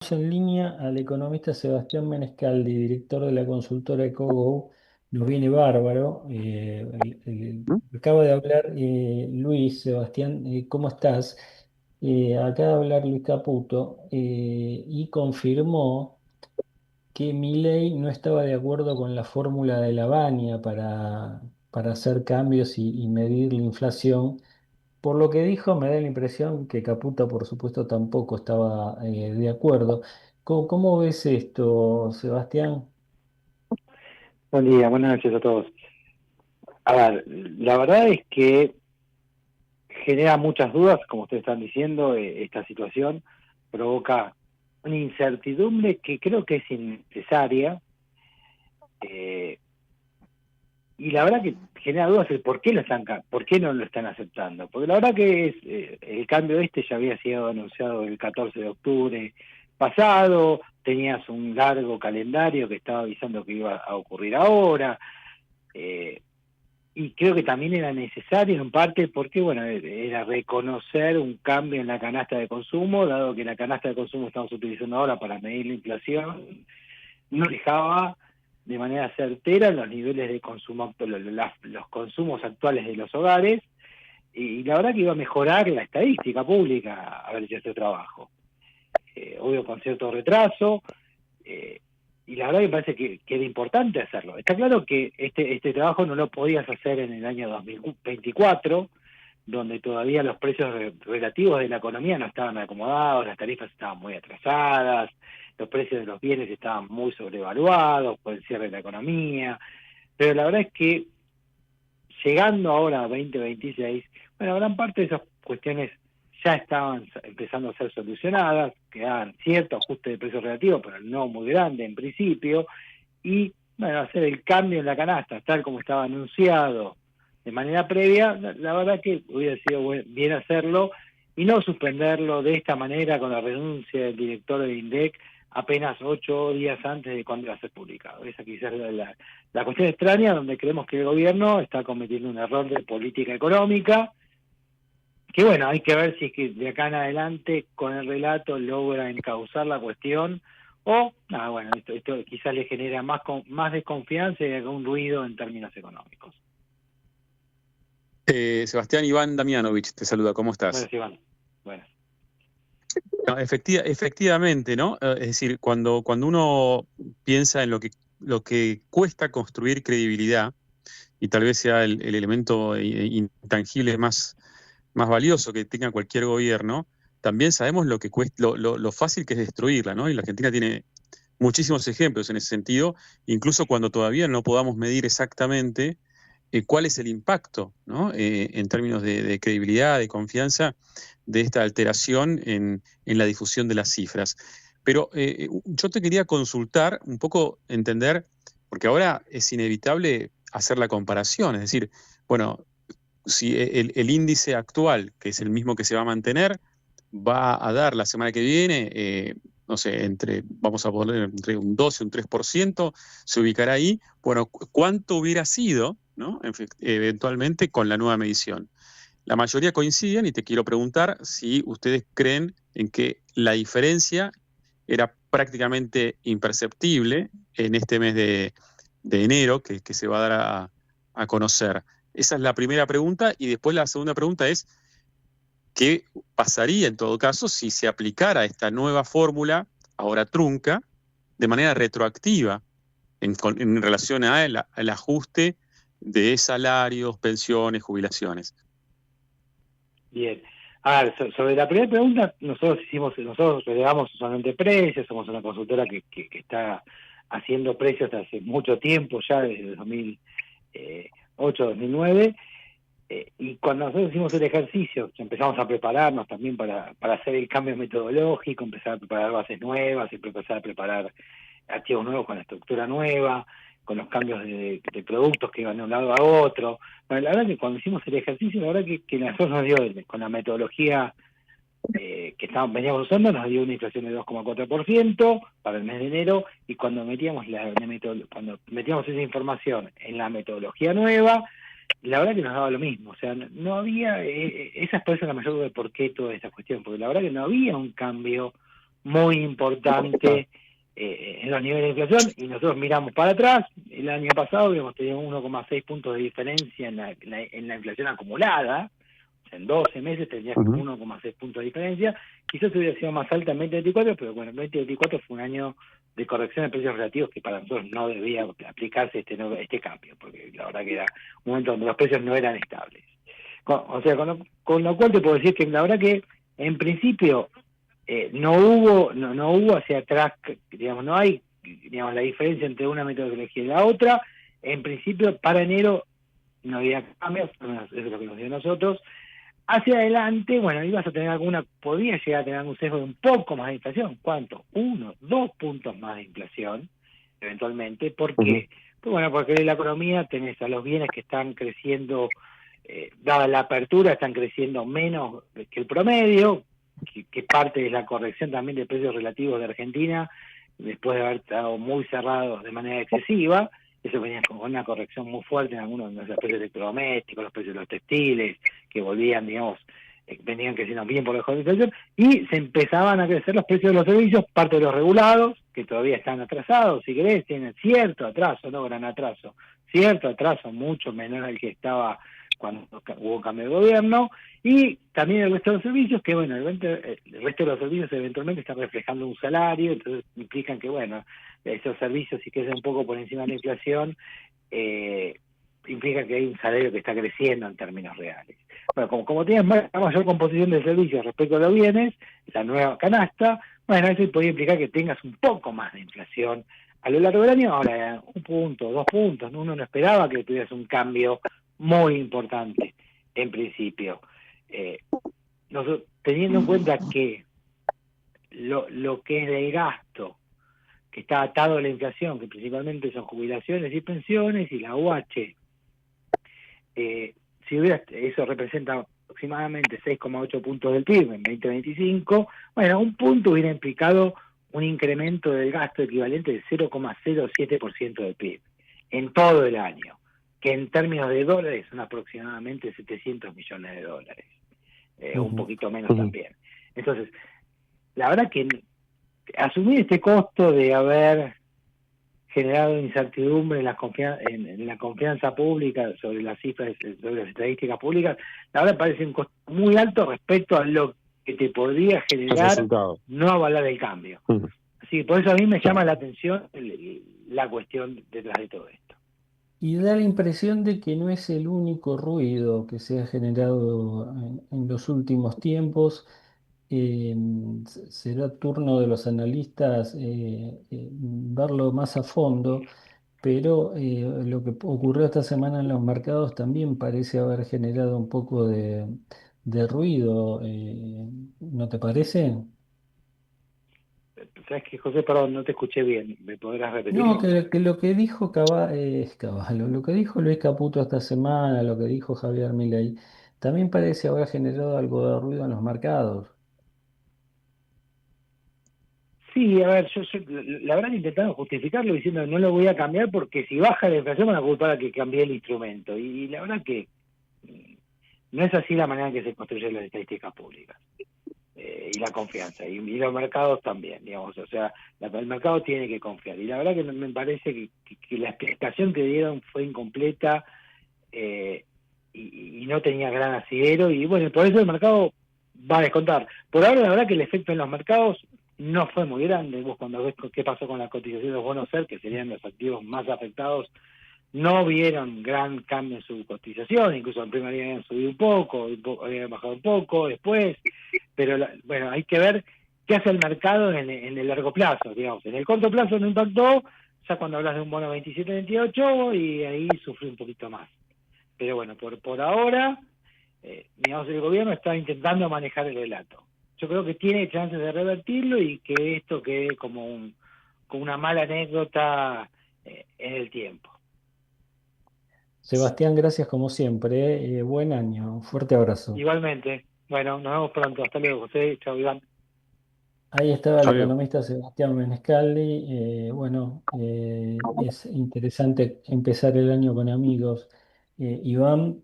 tenemos en línea al economista Sebastián Menescaldi, director de la consultora EcoGo. Nos viene bárbaro. Acaba de hablar Luis, Sebastián, ¿cómo estás? Acaba de hablar Luis Caputo y confirmó que Milei no estaba de acuerdo con la fórmula de la Baña para hacer cambios y medir la inflación. Por lo que dijo, me da la impresión que Caputo, por supuesto, tampoco estaba de acuerdo. ¿Cómo ves esto, Sebastián? Buen día, buenas noches a todos. A ver, la verdad es que genera muchas dudas, como ustedes están diciendo, esta situación provoca una incertidumbre que creo que es innecesaria, eh, y la verdad que genera dudas el por qué por qué no lo están aceptando. Porque la verdad que el cambio este ya había sido anunciado el 14 de octubre pasado, tenías un largo calendario que estaba avisando que iba a ocurrir ahora. eh, Y creo que también era necesario en parte porque, bueno, era reconocer un cambio en la canasta de consumo, dado que la canasta de consumo que estamos utilizando ahora para medir la inflación no fijaba de manera certera los niveles de consumo, los consumos actuales de los hogares, y la verdad que iba a mejorar la estadística pública haber hecho este trabajo. Obvio con cierto retraso, eh, y la verdad que me parece que era importante hacerlo. Está claro que este trabajo no lo podías hacer en el año 2024, donde todavía los precios relativos de la economía no estaban acomodados, las tarifas estaban muy atrasadas, los precios de los bienes estaban muy sobrevaluados por el cierre de la economía, pero la verdad es que llegando ahora a 2026, bueno, gran parte de esas cuestiones ya estaban empezando a ser solucionadas, quedaban cierto ajuste de precios relativos, pero no muy grande en principio, y bueno, hacer el cambio en la canasta, tal como estaba anunciado de manera previa, la verdad que hubiera sido bien hacerlo y no suspenderlo de esta manera con la renuncia del director de INDEC apenas 8 días antes de cuando iba a ser publicado. Esa quizás es la cuestión extraña donde creemos que el gobierno está cometiendo un error de política económica, que bueno, hay que ver si es que de acá en adelante con el relato logra encauzar la cuestión o, bueno, esto quizás le genera más desconfianza y algún ruido en términos económicos. Sebastián Iván Damianovich te saluda, ¿cómo Bueno, estás? sí, bueno, bueno, No, efectivamente, ¿no? Es decir, cuando uno piensa en lo que cuesta construir credibilidad, y tal vez sea el elemento intangible más valioso que tenga cualquier gobierno, también sabemos lo que cuesta, lo fácil que es destruirla, ¿no? Y la Argentina tiene muchísimos ejemplos en ese sentido, incluso cuando todavía no podamos medir exactamente cuál es el impacto, ¿no? En términos de credibilidad, de confianza, de esta alteración en la difusión de las cifras. Pero yo te quería consultar un poco, entender, porque ahora es inevitable hacer la comparación, es decir, bueno, si el índice actual, que es el mismo que se va a mantener, va a dar la semana que viene, no sé, vamos a poner entre un 12 y un 3%, se ubicará ahí. Bueno, ¿cuánto hubiera sido, ¿no? Eventualmente con la nueva medición? La mayoría coinciden y te quiero preguntar si ustedes creen en que la diferencia era prácticamente imperceptible en este mes de enero que se va a dar a conocer. Esa es la primera pregunta y después la segunda pregunta es, ¿qué pasaría en todo caso si se aplicara esta nueva fórmula, ahora trunca, de manera retroactiva en relación al ajuste de salarios, pensiones, jubilaciones? bien. A ver, sobre la primera pregunta, nosotros relevamos solamente precios, somos una consultora que está haciendo precios hace mucho tiempo, ya desde 2008, 2009. Y cuando nosotros hicimos el ejercicio, empezamos a prepararnos también para hacer el cambio metodológico, empezar a preparar bases nuevas, y empezar a preparar archivos nuevos con la estructura nueva, con los cambios de productos que iban de un lado a otro. Bueno, la verdad que cuando hicimos el ejercicio, la verdad que nosotros nos dio, con la metodología veníamos usando, nos dio una inflación de 2,4% para el mes de enero, y cuando metíamos esa información en la metodología nueva, la verdad que nos daba lo mismo. O sea, no había, esa es por eso la mayor duda de por qué toda esta cuestión, porque la verdad que no había un cambio muy importante en los niveles de inflación, y nosotros miramos para atrás. El año pasado habíamos tenido 1,6 puntos de diferencia en la inflación acumulada. En 12 meses tendrías 1,6 puntos de diferencia. Quizás hubiera sido más alta en 2024, pero bueno, el 2024 fue un año de corrección de precios relativos que para nosotros no debía aplicarse este cambio, porque la verdad que era un momento donde los precios no eran estables. O sea, con lo cual te puedo decir que la verdad que en principio no hubo hacia atrás, digamos, no hay, digamos, la diferencia entre una metodología y la otra. En principio, para enero no había cambios, por lo menos eso es lo que nos dio a nosotros. Hacia adelante, bueno, ibas a tener podías llegar a tener un sesgo de un poco más de inflación. ¿Cuánto? 1, 2 puntos más de inflación, eventualmente. ¿Por qué? Pues bueno, porque en la economía tenés a los bienes que están creciendo, dada la apertura, están creciendo menos que el promedio, que parte de la corrección también de precios relativos de Argentina, después de haber estado muy cerrados de manera excesiva. Eso venía con una corrección muy fuerte en algunos de los precios electrodomésticos, los precios de los textiles, que volvían, digamos, venían creciendo bien por debajo de la inflación, y se empezaban a crecer los precios de los servicios, parte de los regulados, que todavía están atrasados, si querés, tienen cierto atraso, no gran atraso, cierto atraso mucho menor al que estaba cuando hubo cambio de gobierno, y también el resto de los servicios, que bueno, el resto de los servicios eventualmente están reflejando un salario, entonces implican que, bueno, esos servicios, si crecen un poco por encima de la inflación, implica que hay un salario que está creciendo en términos reales. Bueno, como tienes mayor composición de servicios respecto a los bienes, la nueva canasta, bueno, eso podría implicar que tengas un poco más de inflación a lo largo del año. Ahora, 1 punto, 2 puntos, ¿no? Uno no esperaba que tuvieras un cambio muy importante en principio. Teniendo en cuenta que lo que es el gasto, que está atado a la inflación, que principalmente son jubilaciones y pensiones, y la UH, eso representa aproximadamente 6,8 puntos del PIB en 2025, bueno, un punto hubiera implicado un incremento del gasto equivalente del 0,07% del PIB en todo el año, que en términos de dólares son aproximadamente 700 millones de dólares, un poquito menos también. Entonces, la verdad que asumir este costo de haber generado incertidumbre en la confianza pública sobre las cifras, sobre las estadísticas públicas, la verdad parece un costo muy alto respecto a lo que te podría generar no avalar el cambio. Así que por eso a mí me llama la atención la cuestión detrás de todo esto. Y da la impresión de que no es el único ruido que se ha generado en los últimos tiempos. Será turno de los analistas verlo más a fondo, pero lo que ocurrió esta semana en los mercados también parece haber generado un poco de ruido. ¿No te parece? ¿Sabes qué, José? Perdón, no te escuché bien. ¿Me podrás No, repetirlo? que lo que dijo Caballo, lo que dijo Luis Caputo esta semana, lo que dijo Javier Milei, también parece haber generado algo de ruido en los mercados. Sí, a ver, yo la verdad que intentaron justificarlo diciendo no lo voy a cambiar porque si baja la inflación van a culpar a que cambié el instrumento. Y la verdad que no es así la manera en que se construyen las estadísticas públicas, y la confianza, y los mercados también, digamos, o sea, el mercado tiene que confiar. Y la verdad que me parece que la explicación que dieron fue incompleta, y no tenía gran asidero, y bueno, por eso el mercado va a descontar. Por ahora la verdad que el efecto en los mercados no fue muy grande. Vos cuando ves qué pasó con la cotización de los bonos SER, que serían los activos más afectados, no vieron gran cambio en su cotización, incluso en primer día habían subido un poco, habían bajado un poco después, pero bueno, hay que ver qué hace el mercado en el largo plazo, digamos. En el corto plazo no impactó, ya cuando hablas de un bono 27-28, y ahí sufrió un poquito más. Pero bueno, por ahora, digamos, el gobierno está intentando manejar el relato. Yo creo que tiene chances de revertirlo y que esto quede como una mala anécdota en el tiempo. Sebastián, gracias como siempre. Buen año, un fuerte abrazo. Igualmente. Bueno, nos vemos pronto. Hasta luego, José. Chao, Iván. Ahí estaba el Javier. economista Sebastián Menescaldi. Bueno, es interesante empezar el año con amigos. Iván.